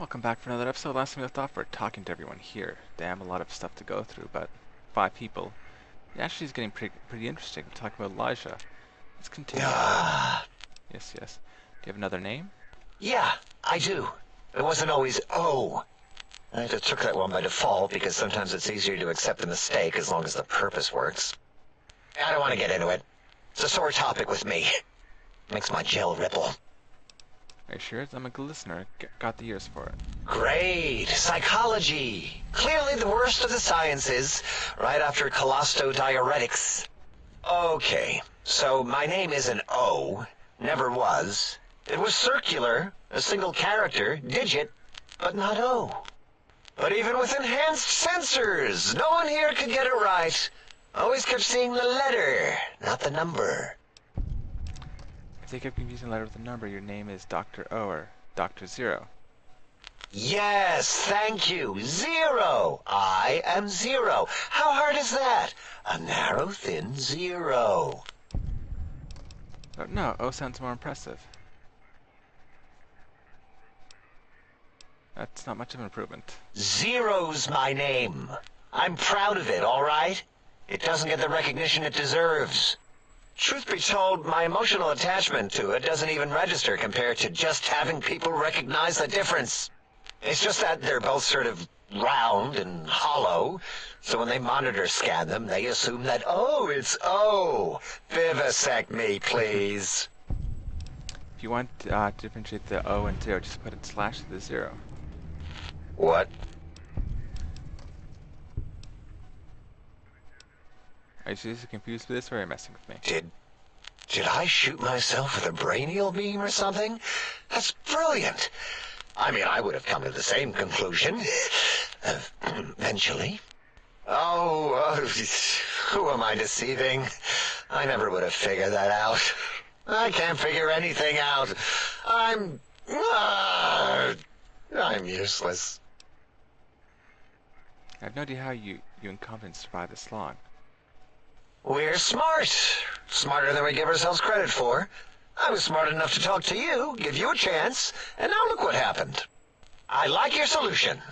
Welcome back for another episode. Last time we left off, we're talking to everyone here. Damn, a lot of stuff to go through, but 5 people. It actually is getting pretty interesting. We're talking about Elijah. Let's continue. Yes. Do you have another name? Yeah, I do. It wasn't always O. I just took that one by default because sometimes it's easier to accept the mistake as long as the purpose works. I don't want to get into it. It's a sore topic with me. Makes my gel ripple. Are you sure? I'm a good listener. Got the ears for it. Great. Psychology. Clearly the worst of the sciences, right after colostodiuretics. Okay, so my name is an O. Never was. It was circular, a single character, digit, but not O. But even with enhanced sensors, no one here could get it right. Always kept seeing the letter, not the number. If they kept confusing the letter with the number, your name is Dr. O or Dr. Zero. Yes, thank you. Zero. I am zero. How hard is that? A narrow, thin zero. Oh, no, O sounds more impressive. That's not much of an improvement. Zero's my name. I'm proud of it, all right? It doesn't get the recognition it deserves. Truth be told, my emotional attachment to it doesn't even register compared to just having people recognize the difference. It's just that they're both sort of round and hollow, so when they monitor scan them, they assume that, oh, it's O. Vivisect me, please. If you want to differentiate the O and zero, just put a slash to the zero. What? Are you seriously confused with this, or are you messing with me? Did I shoot myself with a brainial beam or something? That's brilliant. I mean, I would have come to the same conclusion. Eventually. Oh, who am I deceiving? I never would have figured that out. I can't figure anything out. I'm useless. I have no idea how you and Confidence survived this long. We're smart. Smarter than we give ourselves credit for. I was smart enough to talk to you, give you a chance, and now look what happened. I like your solution.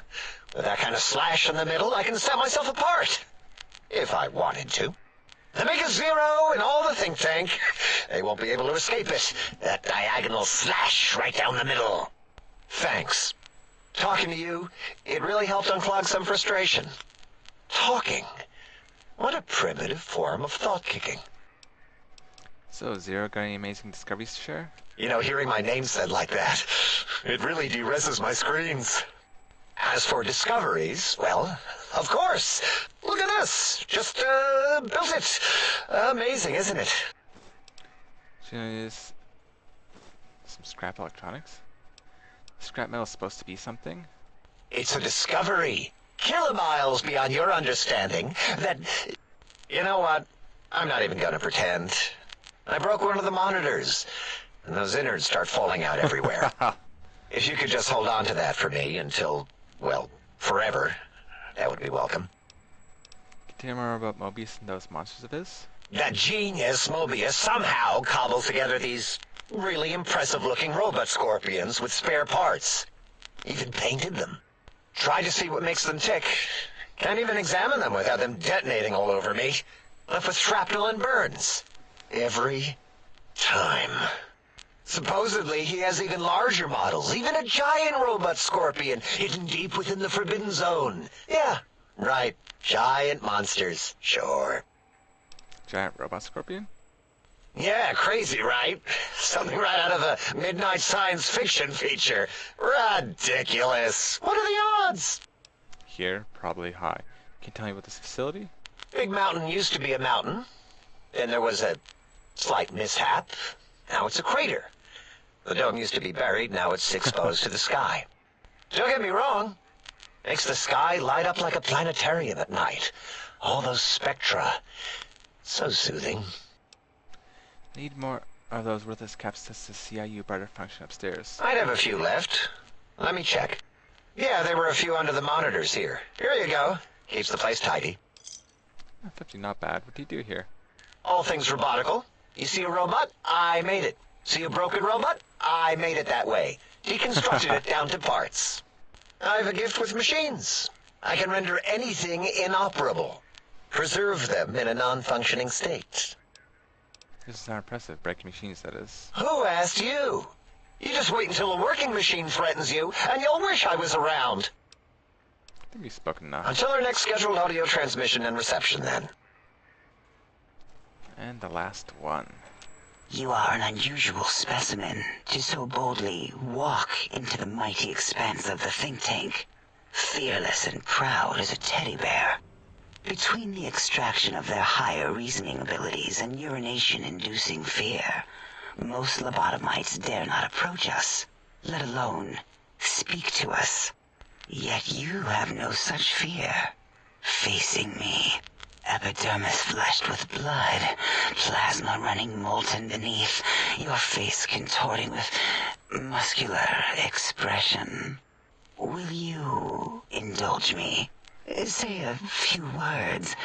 With that kind of slash in the middle, I can set myself apart. If I wanted to. The make a zero and all the think tank. They won't be able to escape it. That diagonal slash right down the middle. Thanks. Talking to you, it really helped unclog some frustration. Talking. What a primitive form of thought kicking. So, Zero, got any amazing discoveries to share? You know, hearing my name said like that, it really de-reses my screens. As for discoveries, well, of course. Look at this. Just, built it. Amazing, isn't it? So, is some scrap electronics? Scrap metal is supposed to be something? It's a discovery. Kilomiles beyond your understanding that... You know what? I'm not even gonna pretend. I broke one of the monitors, and those innards start falling out everywhere. If you could just hold on to that for me until, well, forever, that would be welcome. Can you tell me more about Mobius and those monsters of his? That genius Mobius somehow cobbled together these really impressive-looking robot scorpions with spare parts. Even painted them. Tried to see what makes them tick. Can't even examine them without them detonating all over me. Left with shrapnel and burns. Every time. Supposedly, he has even larger models, even a giant robot scorpion hidden deep within the Forbidden Zone. Yeah, right. Giant monsters, sure. Giant robot scorpion? Yeah, crazy, right? Something right out of a midnight science fiction feature. Ridiculous. What are the odds? Here, probably high. Can you tell me about this facility? Big Mountain used to be a mountain. Then there was a slight mishap. Now it's a crater. The dome used to be buried, now it's exposed to the sky. Don't get me wrong. Makes the sky light up like a planetarium at night. All those spectra. So soothing. Need more of those worthless caps to CIU brighter function upstairs. I'd have a few left. Let me check. Yeah, there were a few under the monitors here. Here you go. Keeps the place tidy. 50, not bad. What do you do here? All things robotical. You see a robot? I made it. See a broken robot? I made it that way. Deconstructed it down to parts. I've a gift with machines. I can render anything inoperable. Preserve them in a non-functioning state. This is not impressive. Breaking machines, that is. Who asked you? You just wait until a working machine threatens you, and you'll wish I was around. I think we've spoken enough. Until our next scheduled audio transmission and reception, then. And the last one. You are an unusual specimen to so boldly walk into the mighty expanse of the think tank, fearless and proud as a teddy bear. Between the extraction of their higher reasoning abilities and urination-inducing fear, most lobotomites dare not approach us, let alone speak to us. Yet you have no such fear. Facing me, epidermis fleshed with blood, plasma running molten beneath, your face contorting with muscular expression. Will you indulge me? Say a few words.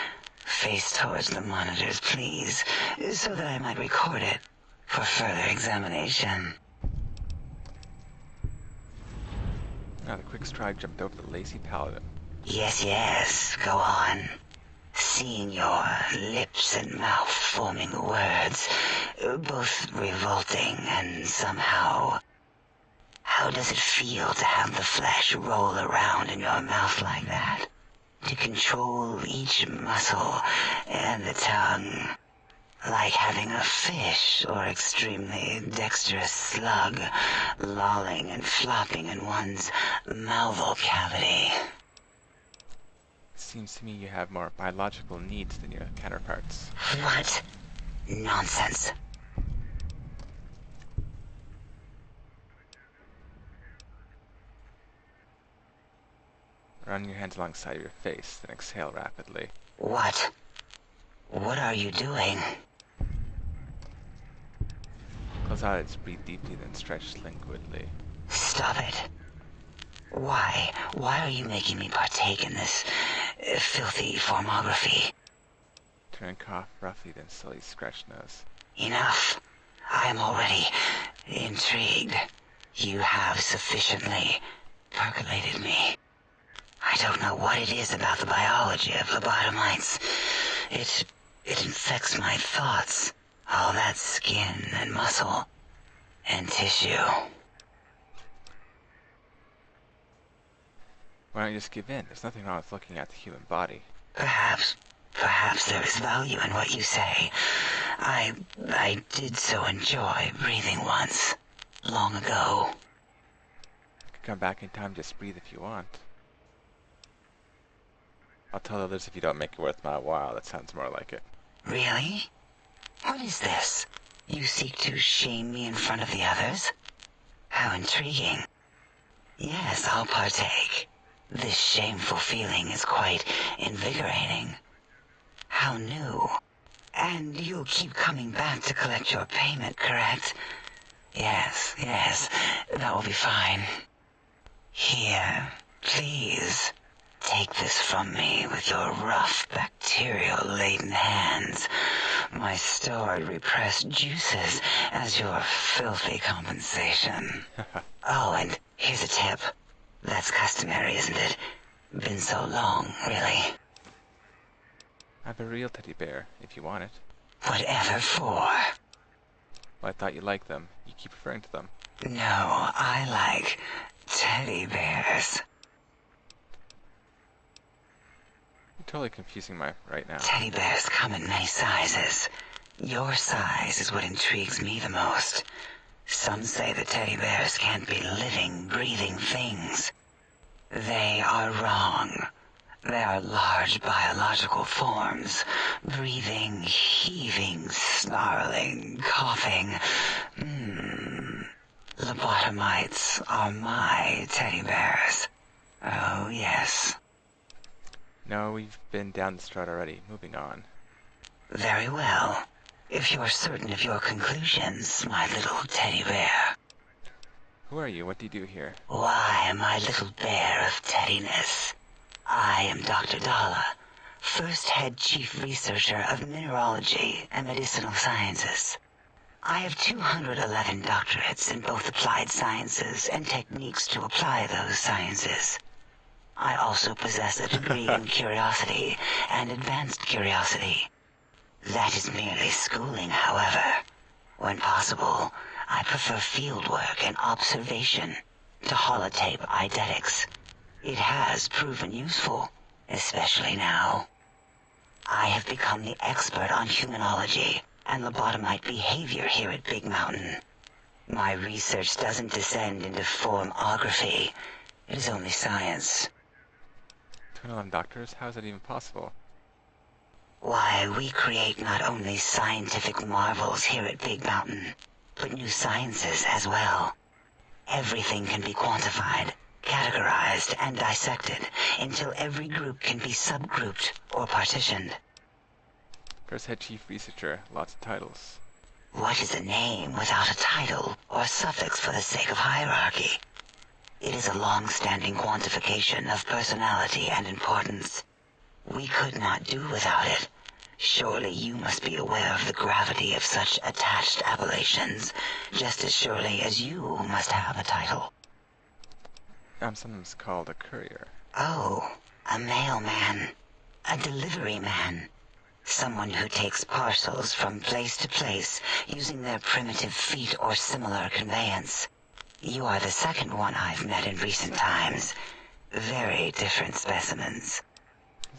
Face towards the monitors, please, so that I might record it for further examination. Now the quick stride jumped over the lazy paladin. Yes, go on. Seeing your lips and mouth forming the words, both revolting and somehow... How does it feel to have the flesh roll around in your mouth like that? To control each muscle and the tongue, like having a fish or extremely dexterous slug lolling and flopping in one's malval cavity. Seems to me you have more biological needs than your counterparts. What? Nonsense. Run your hands alongside your face, then exhale rapidly. What? What are you doing? Close eyes, breathe deeply, then stretch languidly. Stop it. Why? Why are you making me partake in this filthy formography? Turn and cough roughly, then slowly scratch nose. Enough. I am already intrigued. You have sufficiently percolated me. I don't know what it is about the biology of lobotomites. It infects my thoughts. All that skin and muscle and tissue. Why don't you just give in? There's nothing wrong with looking at the human body. Perhaps there is value in what you say. I did so enjoy breathing once, long ago. You can come back in time, just breathe if you want. I'll tell others if you don't make it worth my while. That sounds more like it. Really? What is this? You seek to shame me in front of the others? How intriguing. Yes, I'll partake. This shameful feeling is quite invigorating. How new. And you'll keep coming back to collect your payment, correct? Yes, that will be fine. Here, please. Take this from me with your rough, bacterial-laden hands. My stored, repressed juices as your filthy compensation. Oh, and here's a tip. That's customary, isn't it? Been so long, really. I have a real teddy bear, if you want it. Whatever for? Well, I thought you liked them. You keep referring to them. No, I like teddy bears. You're totally confusing my right now. Teddy bears come in many sizes. Your size is what intrigues me the most. Some say that teddy bears can't be living, breathing things. They are wrong. They are large biological forms, breathing, heaving, snarling, coughing. Lobotomites are my teddy bears. Oh, yes. No, we've been down this road already. Moving on. Very well. If you're certain of your conclusions, my little teddy bear. Who are you? What do you do here? Why, my little bear of teddiness. I am Dr. Dala, first head chief researcher of mineralogy and medicinal sciences. I have 211 doctorates in both applied sciences and techniques to apply those sciences. I also possess a degree in curiosity and advanced curiosity. That is merely schooling, however. When possible, I prefer fieldwork and observation to holotape eidetics. It has proven useful, especially now. I have become the expert on humanology and lobotomite behavior here at Big Mountain. My research doesn't descend into formography. It is only science. 21 doctors? How is that even possible? Why, we create not only scientific marvels here at Big Mountain, but new sciences as well. Everything can be quantified, categorized, and dissected until every group can be subgrouped or partitioned. First head chief researcher, lots of titles. What is a name without a title or suffix for the sake of hierarchy? It is a long-standing quantification of personality and importance. We could not do without it. Surely you must be aware of the gravity of such attached appellations, just as surely as you must have a title. I'm sometimes called a courier. Oh, a mailman. A delivery man. Someone who takes parcels from place to place using their primitive feet or similar conveyance. You are the second one I've met in recent times. Very different specimens.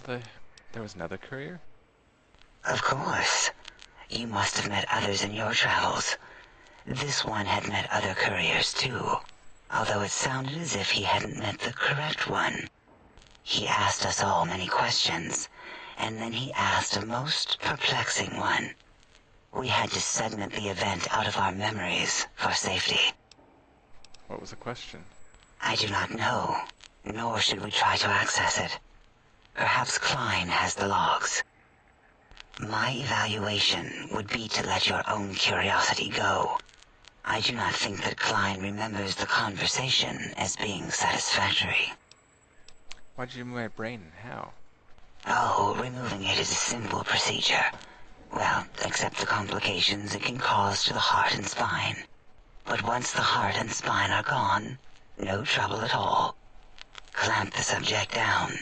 There was another courier? Of course. You must have met others in your travels. This one had met other couriers too, although it sounded as if he hadn't met the correct one. He asked us all many questions, and then he asked a most perplexing one. We had to segment the event out of our memories for safety. What was the question? I do not know, nor should we try to access it. Perhaps Klein has the logs. My evaluation would be to let your own curiosity go. I do not think that Klein remembers the conversation as being satisfactory. Why did you remove my brain and how? Oh, removing it is a simple procedure. Well, except the complications it can cause to the heart and spine. But once the heart and spine are gone, no trouble at all. Clamp the subject down.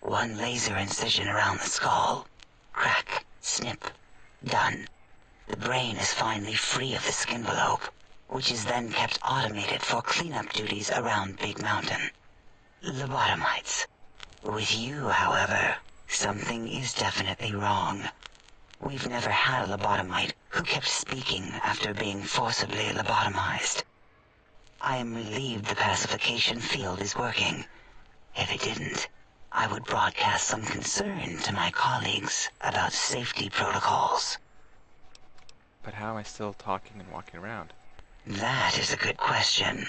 One laser incision around the skull. Crack, snip, done. The brain is finally free of the skin envelope, which is then kept automated for cleanup duties around Big Mountain. Lobotomites. With you, however, something is definitely wrong. We've never had a lobotomite who kept speaking after being forcibly lobotomized. I am relieved the pacification field is working. If it didn't, I would broadcast some concern to my colleagues about safety protocols. But how am I still talking and walking around? That is a good question.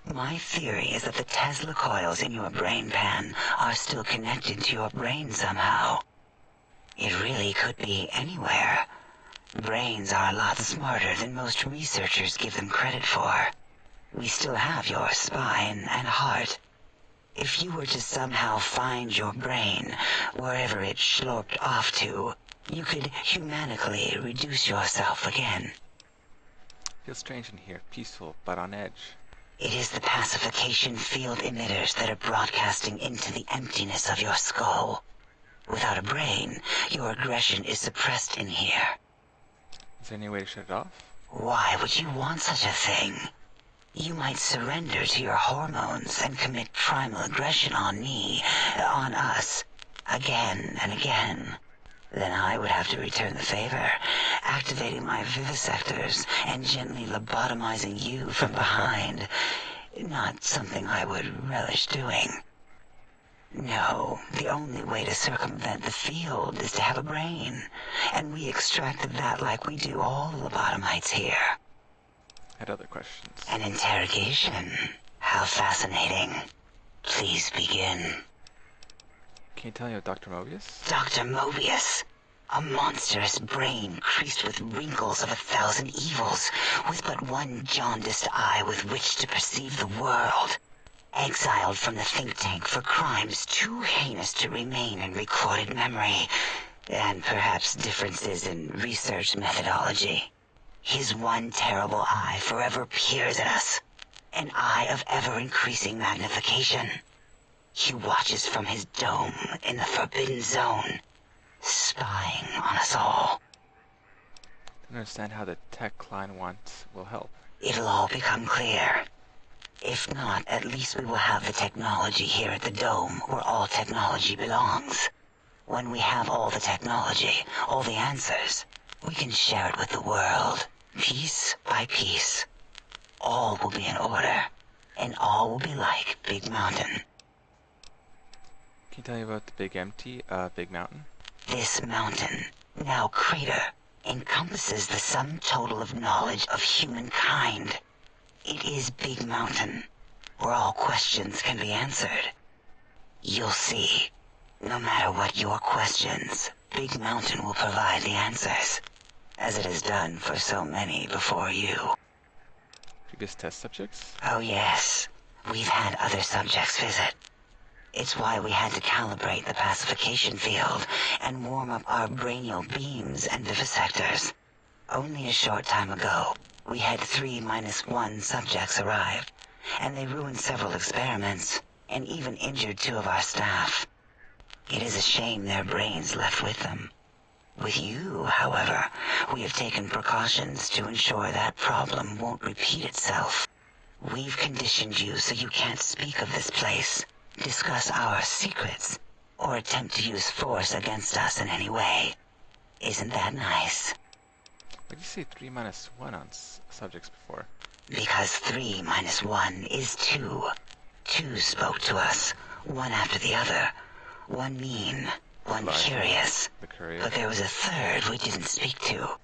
My theory is that the Tesla coils in your brain pan are still connected to your brain somehow. It really could be anywhere. Brains are a lot smarter than most researchers give them credit for. We still have your spine and heart. If you were to somehow find your brain, wherever it sloped off to, you could humanically reduce yourself again. Feels strange in here, peaceful, but on edge. It is the pacification field emitters that are broadcasting into the emptiness of your skull. Without a brain, your aggression is suppressed in here. Is there any way to shut it off? Why would you want such a thing? You might surrender to your hormones and commit primal aggression on me, on us, again and again. Then I would have to return the favor, activating my vivisectors and gently lobotomizing you from behind. Not something I would relish doing. No, the only way to circumvent the field is to have a brain, and we extracted that like we do all lobotomites here. I had other questions. An interrogation? How fascinating. Please begin. Can you tell me about Dr. Mobius? Dr. Mobius. A monstrous brain creased with wrinkles of 1,000 evils, with but one jaundiced eye with which to perceive the world. Exiled from the think tank for crimes too heinous to remain in recorded memory, and perhaps differences in research methodology. His one terrible eye forever peers at us, an eye of ever-increasing magnification. He watches from his dome in the Forbidden Zone, spying on us all. I don't understand how the tech Klein wants will help. It'll all become clear. If not, at least we will have the technology here at the Dome, where all technology belongs. When we have all the technology, all the answers, we can share it with the world, piece by piece. All will be in order, and all will be like Big Mountain. Can you tell me about the Big Mountain? This mountain, now crater, encompasses the sum total of knowledge of humankind. It is Big Mountain, where all questions can be answered. You'll see. No matter what your questions, Big Mountain will provide the answers, as it has done for so many before you. Previous test subjects? Oh yes, we've had other subjects visit. It's why we had to calibrate the pacification field and warm up our brainial beams and vivisectors. Only a short time ago, we had 3-1 subjects arrive, and they ruined several experiments, and even injured 2 of our staff. It is a shame their brains left with them. With you, however, we have taken precautions to ensure that problem won't repeat itself. We've conditioned you so you can't speak of this place, discuss our secrets, or attempt to use force against us in any way. Isn't that nice? Why did you say 3-1 on subjects before? Because 3-1 is 2. 2 spoke to us, one after the other. One mean, one curious. The courier. But there was a third we didn't speak to.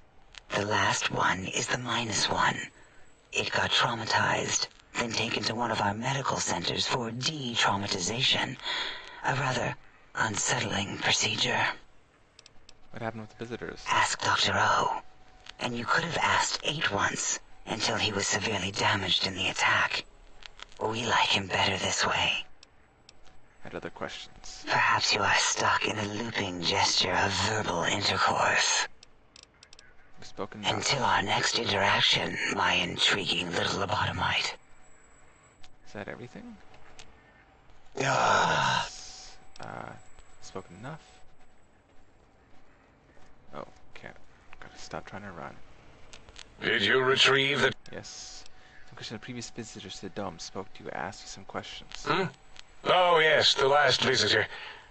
The last one is the -1. It got traumatized, then taken to one of our medical centers for de-traumatization. A rather unsettling procedure. What happened with the visitors? Ask Dr. O. And you could have asked 8 once, until he was severely damaged in the attack. We like him better this way. I had other questions. Perhaps you are stuck in a looping gesture of verbal intercourse. We've spoken now. Until our next interaction, my intriguing little lobotomite. Is that everything? Ah, Spoken enough? Oh, can't. Gotta stop trying to run. Did you retrieve the... Yes. Some question the previous visitors to the dome spoke to you, asked you some questions. Oh, yes, the last visitor.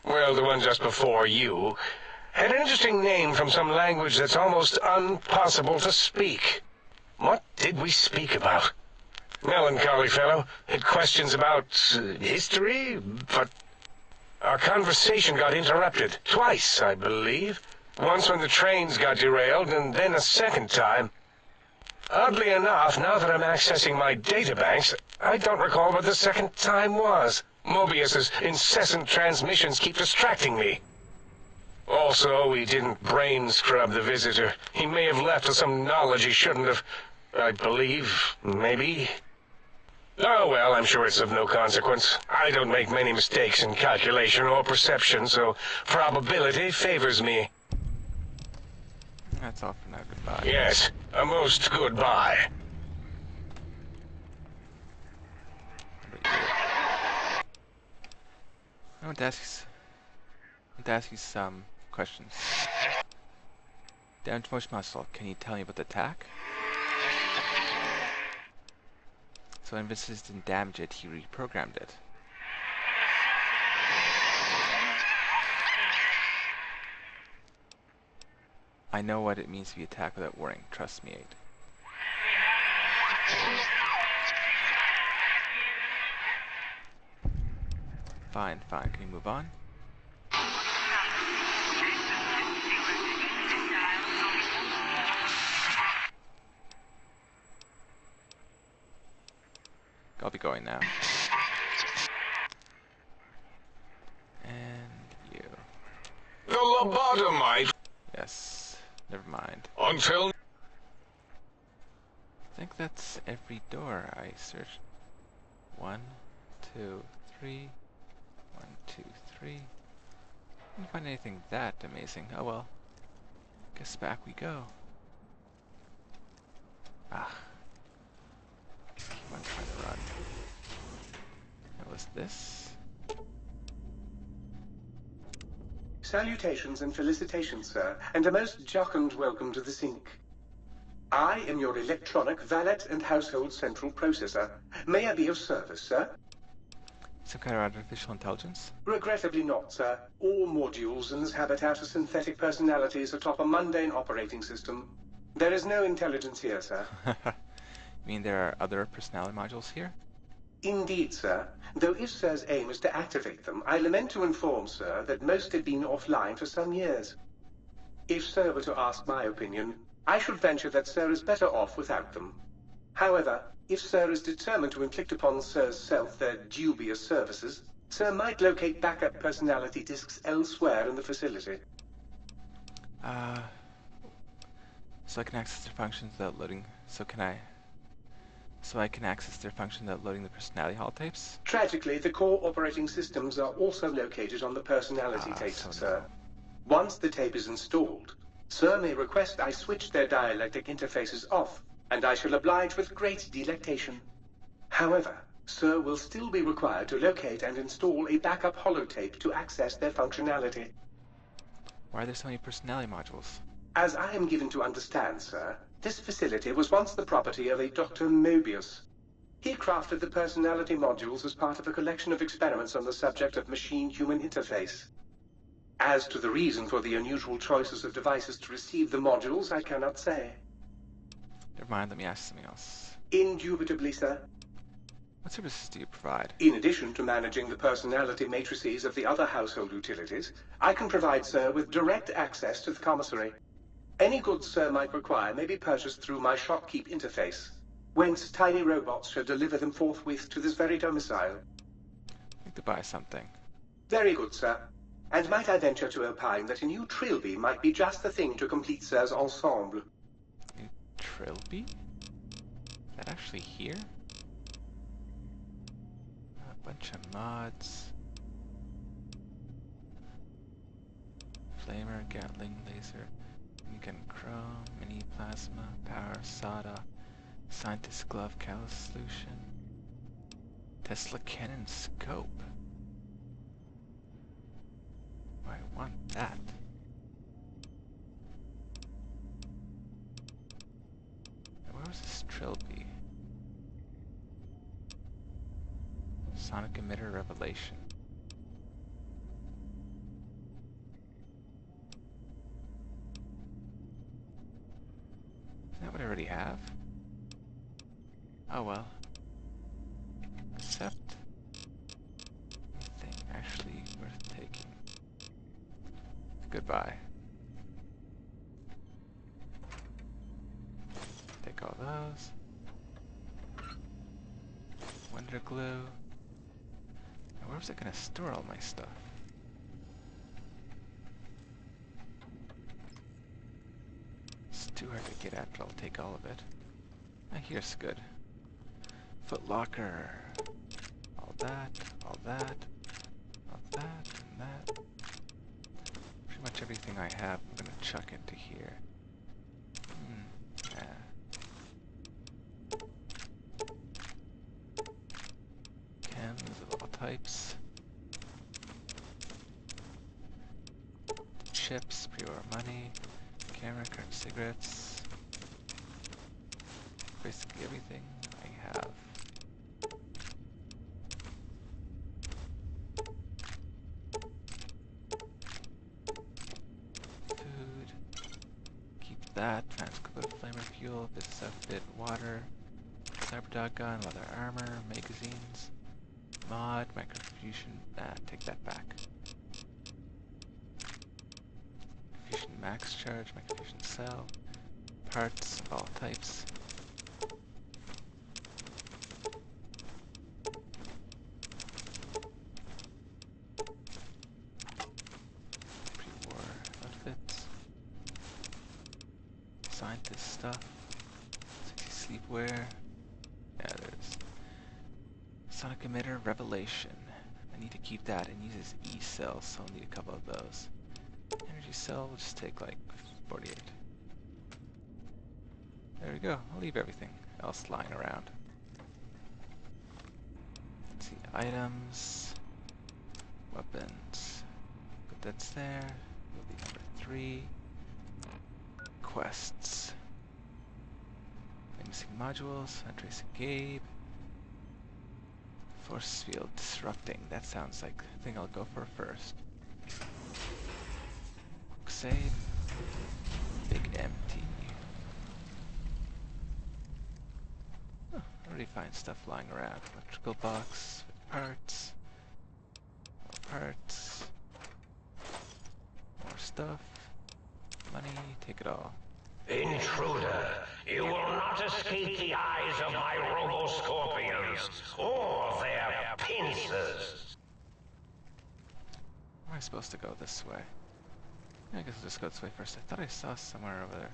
Well, the one just before you. Had an interesting name from some language that's almost impossible to speak. What did we speak about? Melancholy fellow. Had questions about history, but... Our conversation got interrupted. Twice, I believe. Once when the trains got derailed, and then a second time. Oddly enough, now that I'm accessing my databanks, I don't recall what the second time was. Mobius's incessant transmissions keep distracting me. Also, we didn't brain scrub the visitor. He may have left with some knowledge he shouldn't have. I believe, maybe. Oh well, I'm sure it's of no consequence. I don't make many mistakes in calculation or perception, so probability favors me. That's all for now. Goodbye. Yes, a most goodbye. I want to ask you some questions. Damage motion muscle, can you tell me about the attack? So when Vinicius didn't damage it, he reprogrammed it. I know what it means to be attacked without warning, trust me, 8. Fine, fine, can you move on? I'll be going now. And you. The lobotomite. Yes, never mind. Until... I think that's every door I searched. 1, 2, 3. 1, 2, 3. Didn't find anything that amazing. Oh well. Guess back we go. Ah. Keep on trying to run. What was this? Salutations and felicitations, sir, and a most jocund welcome to the Sink. I am your electronic valet and household central processor. May I be of service, sir? Some kind of artificial intelligence? Regrettably not, sir. All modules in this habitat are synthetic personalities atop a mundane operating system. There is no intelligence here, sir. You mean there are other personality modules here? Indeed, sir. Though if sir's aim is to activate them, I lament to inform, sir, that most had been offline for some years. If sir were to ask my opinion, I should venture that sir is better off without them. However, if sir is determined to inflict upon sir's self their dubious services, sir might locate backup personality disks elsewhere in the facility. So I can access their functions without loading. So I can access their function without loading the personality holotapes? Tragically, the core operating systems are also located on the personality tapes, so sir. Once the tape is installed, sir may request I switch their dialectic interfaces off, and I shall oblige with great delectation. However, sir will still be required to locate and install a backup holotape to access their functionality. Why are there so many personality modules? As I am given to understand, sir, this facility was once the property of a Dr. Mobius. He crafted the personality modules as part of a collection of experiments on the subject of machine-human interface. As to the reason for the unusual choices of devices to receive the modules, I cannot say. Never mind, let me ask something else. Indubitably, sir. What services do you provide? In addition to managing the personality matrices of the other household utilities, I can provide sir with direct access to the commissary. Any goods sir might require may be purchased through my shopkeep interface, whence tiny robots shall deliver them forthwith to this very domicile. I need to buy something. Very good, sir. And might I venture to opine that a new trilby might be just the thing to complete sir's ensemble? New Trilby? Is that actually here? A bunch of mods. Flamer, Gatling, Laser, Minigun Chrome, Mini Plasma, Power, SATA, Scientist Glove, Callus Solution, Tesla Cannon Scope. I want that. Now, where was this Trilby? Sonic Emitter Revelation. Isn't that what I already have? Oh well. Except anything actually worth taking. Goodbye. Take all those. Wonder glue. Now where was I gonna store all my stuff? It's too hard to get at, but I'll take all of it. Ah, here's good. Foot Locker. All that, all that, all that, and that. Pretty much everything I have, I'm gonna chuck into here. Cans of all types. Chips, pre-order money, camera, card, cigarettes. Basically everything I have. That, transcript flamer fuel, business outfit, water, Cyberdog gun, leather armor, magazines, mod, microfusion, take that back. Fusion max charge, microfusion cell, parts of all types. Pre-war outfits. Scientist stuff. Sexy sleepwear. Yeah, there's Sonic Emitter Revelation. I need to keep that and use his E-cell, so I'll need a couple of those. Energy cell will just take like 48. There we go. I'll leave everything else lying around. Let's see, items, weapons. But that's there. Will be number 3. Quests. Missing modules. Andres and Gabe. Force field disrupting. That sounds like the thing I'll go for first. Save. Big empty. Oh, I already find stuff lying around. Electrical box with parts. More parts. More stuff. Money. Take it all. Intruder, you will not escape the eyes of my Robo-Scorpions or their pincers. Where am I supposed to go this way? I guess I'll just go this way first. I thought I saw somewhere over there.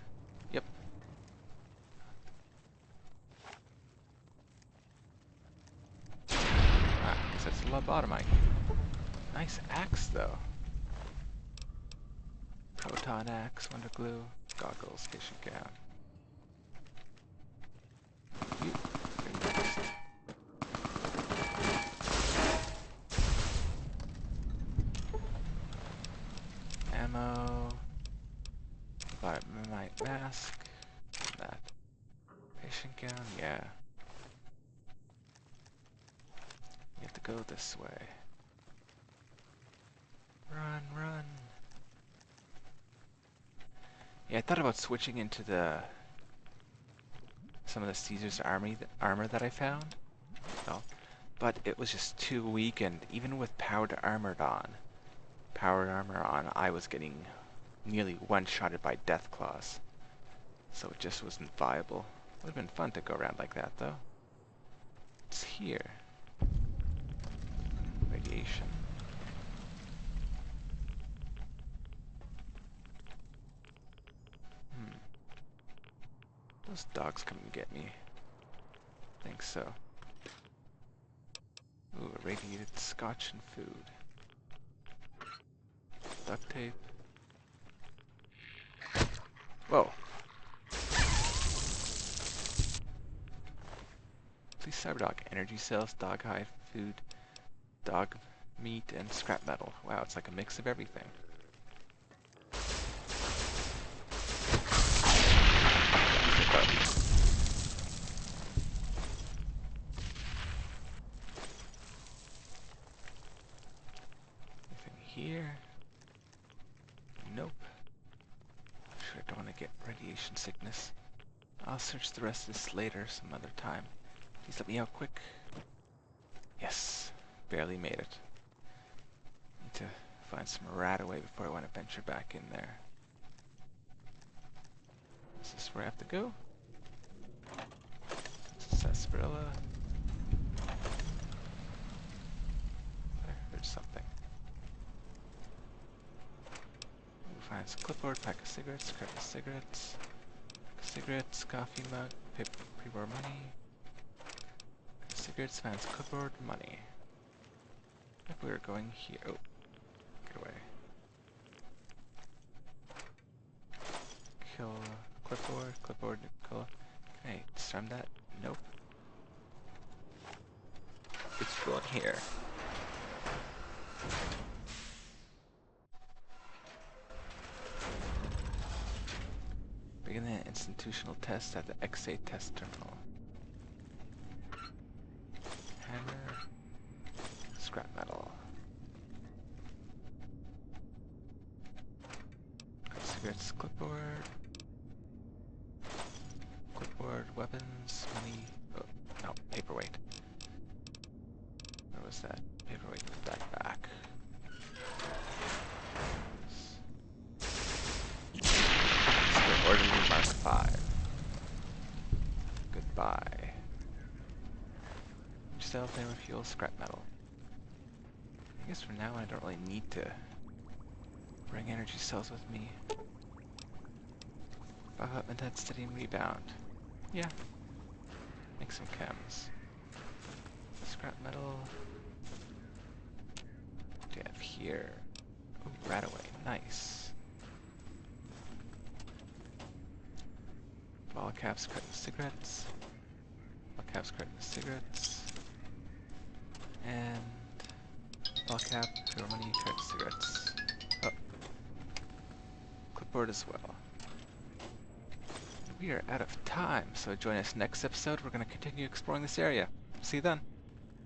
Yep. Ah, I guess that's lobotomite. Nice axe, though. Proton axe, wonder glue, goggles, patient gown. You, you're next. Ammo. Biomite mask. That. Patient gown, yeah. You have to go this way. Run, run. Yeah, I thought about switching into some of the Caesar's armor that I found. Well, but it was just too weak, and even with powered armor on, I was getting nearly one-shotted by death claws. So it just wasn't viable. Would have been fun to go around like that, though. It's here. Radiation. Those dogs come and get me. I think so. Ooh, irradiated scotch and food. Duct tape. Whoa. Please Cyberdog. Energy cells, dog hide, food, dog meat, and scrap metal. Wow, it's like a mix of everything. Anything here? Nope. Sure, I don't want to get radiation sickness. I'll search the rest of this later, some other time. Please let me out quick. Yes, barely made it. Need to find some RadAway before I want to venture back in there. Is this where I have to go? Sarsaparilla. There's something. Find some clipboard, pack of cigarettes, scrap of cigarettes, cigarettes, coffee mug, paper, pre-war money, cigarettes, find some clipboard, money. If we were going here, oh, get away. Kill clipboard, Nicole. Can I disarm that? Nope. It's going here. Begin the institutional test at the X8 test terminal. Hammer. Scrap metal. Cigarettes, clipboard. Clipboard, weapons, money. Oh, no, paperweight. Where was that? Paperweight, put that back. Orderly Mark 5. Goodbye. Cell, flavor, fuel, scrap metal. I guess from now on I don't really need to bring energy cells with me. Buff up intensity and rebound. Yeah. Make some chems. Scrap metal. What do you have here? Ooh, RadAway. Nice. Ball caps, cutting cigarettes. Ball caps, cutting cigarettes. And ball cap, pure money, cutting cigarettes. Oh. Clipboard as well. We are out of time, so join us next episode. We're going to continue exploring this area. See you then.